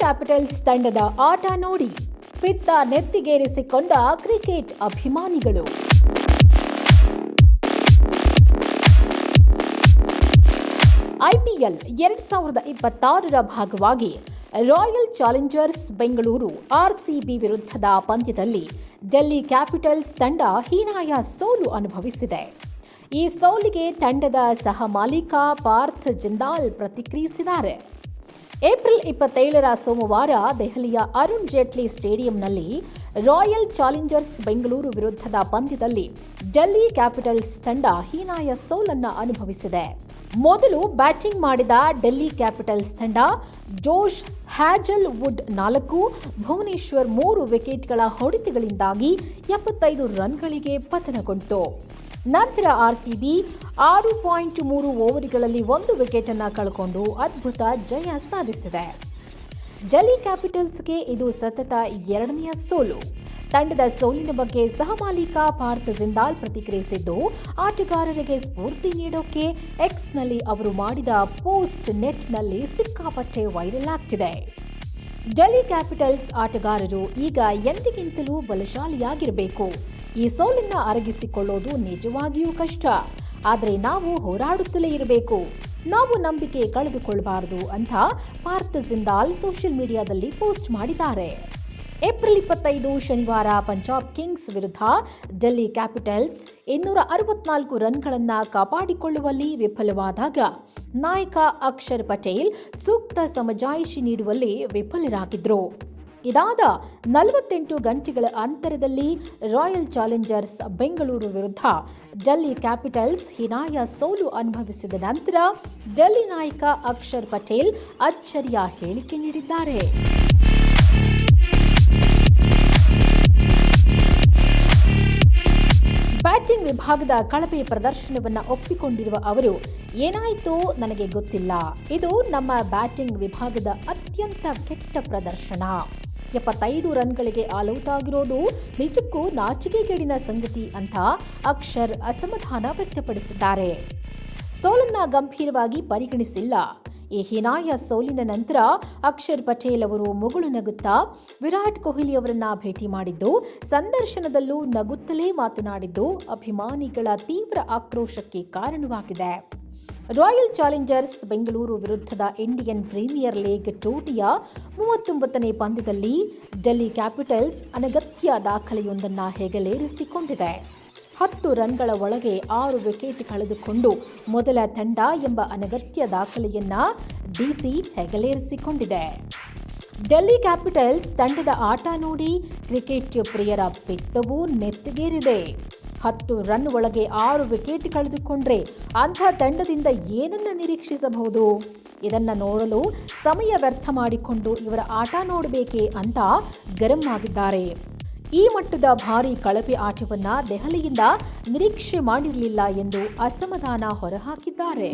Capitals ತಂಡದ ಆಟ ನೋಡಿ ಪಿತ್ತ ನೆತ್ತಿಗೇರಿಸಿಕೊಂಡ ಕ್ರಿಕೆಟ್ ಅಭಿಮಾನಿಗಳು. ಐಪಿಎಲ್ 2026ರ ಭಾಗವಾಗಿ ರಾಯಲ್ ಚಾಲೆಂಜರ್ಸ್ ಬೆಂಗಳೂರು ಆರ್ಸಿಬಿ ವಿರುದ್ಧದ ಪಂದ್ಯದಲ್ಲಿ ಡೆಲ್ಲಿ ಕ್ಯಾಪಿಟಲ್ಸ್ ತಂಡ ಹೀನಾಯ ಸೋಲು ಅನುಭವಿಸಿದೆ. ಈ ಸೋಲಿಗೆ ತಂಡದ ಸಹ ಮಾಲೀಕ ಪಾರ್ಥ್ ಜಿಂದಾಲ್ ಪ್ರತಿಕ್ರಿಯಿಸಿದ್ದಾರೆ. ಏಪ್ರಿಲ್ 27ರ ಸೋಮವಾರ ದೆಹಲಿಯ ಅರುಣ್ ಜೇಟ್ಲಿ ಸ್ಟೇಡಿಯಂನಲ್ಲಿ ರಾಯಲ್ ಚಾಲೆಂಜರ್ಸ್ ಬೆಂಗಳೂರು ವಿರುದ್ಧದ ಪಂದ್ಯದಲ್ಲಿ ಡೆಲ್ಲಿ ಕ್ಯಾಪಿಟಲ್ಸ್ ತಂಡ ಹೀನಾಯ ಸೋಲನ್ನು ಅನುಭವಿಸಿದೆ. ಮೊದಲು ಬ್ಯಾಟಿಂಗ್ ಮಾಡಿದ ಡೆಲ್ಲಿ ಕ್ಯಾಪಿಟಲ್ಸ್ ತಂಡ ಜೋಶ್ ಹ್ಯಾಜಲ್ವುಡ್ 4, ಭುವನೇಶ್ವರ್ 3 ವಿಕೆಟ್ಗಳ ಹೊಡೆತಗಳಿಂದಾಗಿ 75 ರನ್ಗಳಿಗೆ ಪತನಗೊಂಡಿತು. ನಂತರ ಆರ್ಸಿಬಿ 6.3 ಓವರ್ಗಳಲ್ಲಿ 1 ವಿಕೆಟ್ ಅನ್ನು ಕಳೆದುಕೊಂಡು ಅದ್ಭುತ ಜಯ ಸಾಧಿಸಿದೆ. ಡೆಲ್ಲಿ ಕ್ಯಾಪಿಟಲ್ಸ್ಗೆ ಇದು ಸತತ 2ನೇ ಸೋಲು. ತಂಡದ ಸೋಲಿನ ಬಗ್ಗೆ ಸಹ ಮಾಲೀಕ ಪಾರ್ಥ್ ಜಿಂದಾಲ್ ಪ್ರತಿಕ್ರಿಯಿಸಿದ್ದು, ಆಟಗಾರರಿಗೆ ಸ್ಫೂರ್ತಿ ನೀಡೋಕೆ ಎಕ್ಸ್ನಲ್ಲಿ ಅವರು ಮಾಡಿದ ಪೋಸ್ಟ್ ನೆಟ್ನಲ್ಲಿ ಸಿಕ್ಕಾಪಟ್ಟೆ ವೈರಲ್ ಆಗ್ತಿದೆ. ಡೆಲ್ಲಿ ಕ್ಯಾಪಿಟಲ್ಸ್ ಆಟಗಾರರು ಈಗ ಎಂದಿಗಿಂತಲೂ ಬಲಶಾಲಿಯಾಗಿರಬೇಕು. ಈ ಸೋಲನ್ನು ಅರಗಿಸಿಕೊಳ್ಳೋದು ನಿಜವಾಗಿಯೂ ಕಷ್ಟ, ಆದರೆ ನಾವು ಹೋರಾಡುತ್ತಲೇ ಇರಬೇಕು. ನಾವು ನಂಬಿಕೆ ಕಳೆದುಕೊಳ್ಳಬಾರದು ಅಂತ ಪಾರ್ಥ್ ಜಿಂದಾಲ್ ಸೋಷಿಯಲ್ ಮೀಡಿಯಾದಲ್ಲಿ ಪೋಸ್ಟ್ ಮಾಡಿದ್ದಾರೆ. ಏಪ್ರಿಲ್ 25 ಶನಿವಾರ ಪಂಜಾಬ್ ಕಿಂಗ್ಸ್ ವಿರುದ್ಧ ಡೆಲ್ಲಿ ಕ್ಯಾಪಿಟಲ್ಸ್ 264 ರನ್ಗಳನ್ನು ಕಾಪಾಡಿಕೊಳ್ಳುವಲ್ಲಿ ವಿಫಲವಾದಾಗ ನಾಯಕ ಅಕ್ಷರ್ ಪಟೇಲ್ ಸೂಕ್ತ ಸಮಜಾಯಿಷಿ ನೀಡುವಲ್ಲಿ ವಿಫಲರಾಗಿದ್ದರು. ಇದಾದ 48 ಗಂಟೆಗಳ ಅಂತರದಲ್ಲಿ ರಾಯಲ್ ಚಾಲೆಂಜರ್ಸ್ ಬೆಂಗಳೂರು ವಿರುದ್ಧ ಡೆಲ್ಲಿ ಕ್ಯಾಪಿಟಲ್ಸ್ ಹೀನಾಯ ಸೋಲು ಅನುಭವಿಸಿದ ನಂತರ ಡೆಲ್ಲಿ ನಾಯಕ ಅಕ್ಷರ್ ಪಟೇಲ್ ಅಚ್ಚರಿಯ ಹೇಳಿಕೆ ನೀಡಿದ್ದಾರೆ. ಬ್ಯಾಟಿಂಗ್ ವಿಭಾಗದ ಕಳಪೆ ಪ್ರದರ್ಶನವನ್ನು ಒಪ್ಪಿಕೊಂಡಿರುವ ಅವರು, ಏನಾಯಿತೋ ನನಗೆ ಗೊತ್ತಿಲ್ಲ, ಇದು ನಮ್ಮ ಬ್ಯಾಟಿಂಗ್ ವಿಭಾಗದ ಅತ್ಯಂತ ಕೆಟ್ಟ ಪ್ರದರ್ಶನ. 75 ರನ್ಗಳಿಗೆ ಆಲ್ಔಟ್ ಆಗಿರೋದು ನಿಜಕ್ಕೂ ನಾಚಿಕೆಗೇಡಿನ ಸಂಗತಿ ಅಂತ ಅಕ್ಷರ್ ಅಸಮಾಧಾನ ವ್ಯಕ್ತಪಡಿಸಿದ್ದಾರೆ. ಸೋಲನ್ನ ಗಂಭೀರವಾಗಿ ಪರಿಗಣಿಸಿಲ್ಲ. ಈ ಹೀನಾಯ ಸೋಲಿನ ನಂತರ ಅಕ್ಷರ್ ಪಟೇಲ್ ಅವರು ಮುಗುಳು ನಗುತ್ತಾ ವಿರಾಟ್ ಕೊಹ್ಲಿ ಅವರನ್ನ ಭೇಟಿ ಮಾಡಿದ್ದು, ಸಂದರ್ಶನದಲ್ಲೂ ನಗುತ್ತಲೇ ಮಾತನಾಡಿದ್ದು ಅಭಿಮಾನಿಗಳ ತೀವ್ರ ಆಕ್ರೋಶಕ್ಕೆ ಕಾರಣವಾಗಿದೆ. ರಾಯಲ್ ಚಾಲೆಂಜರ್ಸ್ ಬೆಂಗಳೂರು ವಿರುದ್ಧದ ಇಂಡಿಯನ್ ಪ್ರೀಮಿಯರ್ ಲೀಗ್ ಟೂರ್ನಿಯ 39ನೇ ಪಂದ್ಯದಲ್ಲಿ ಡೆಲ್ಲಿ ಕ್ಯಾಪಿಟಲ್ಸ್ ಅನಗತ್ಯ ದಾಖಲೆಯೊಂದನ್ನು ಹೆಗಲೇರಿಸಿಕೊಂಡಿದೆ. 10 ರನ್ಗಳ ಒಳಗೆ 6 ವಿಕೆಟ್ ಕಳೆದುಕೊಂಡು ಮೊದಲ ತಂಡ ಎಂಬ ಅನಗತ್ಯ ದಾಖಲೆಯನ್ನ ಡಿಸಿ ಹೆಗಲೇರಿಸಿಕೊಂಡಿದೆ. ಡೆಲ್ಲಿ ಕ್ಯಾಪಿಟಲ್ಸ್ ತಂಡದ ಆಟ ನೋಡಿ ಕ್ರಿಕೆಟ್ ಪ್ರಿಯರ ಪಿತ್ತವೂ ನೆತ್ತಿಗೇರಿದೆ. 10 ರನ್ ಒಳಗೆ 6 ವಿಕೆಟ್ ಕಳೆದುಕೊಂಡ್ರೆ ಅಂಥ ತಂಡದಿಂದ ಏನನ್ನ ನಿರೀಕ್ಷಿಸಬಹುದು? ಇದನ್ನ ನೋಡಲು ಸಮಯ ವ್ಯರ್ಥ ಮಾಡಿಕೊಂಡು ಇವರ ಆಟ ನೋಡಬೇಕೆ ಅಂತ ಗರಂ ಆಗಿದ್ದಾರೆ. ಈ ಮಟ್ಟದ ಭಾರೀ ಕಳಪೆ ಆಟವನ್ನ ದೆಹಲಿಯಿಂದ ನಿರೀಕ್ಷೆ ಮಾಡಿರಲಿಲ್ಲ ಎಂದು ಅಸಮಾಧಾನ ಹೊರಹಾಕಿದ್ದಾರೆ.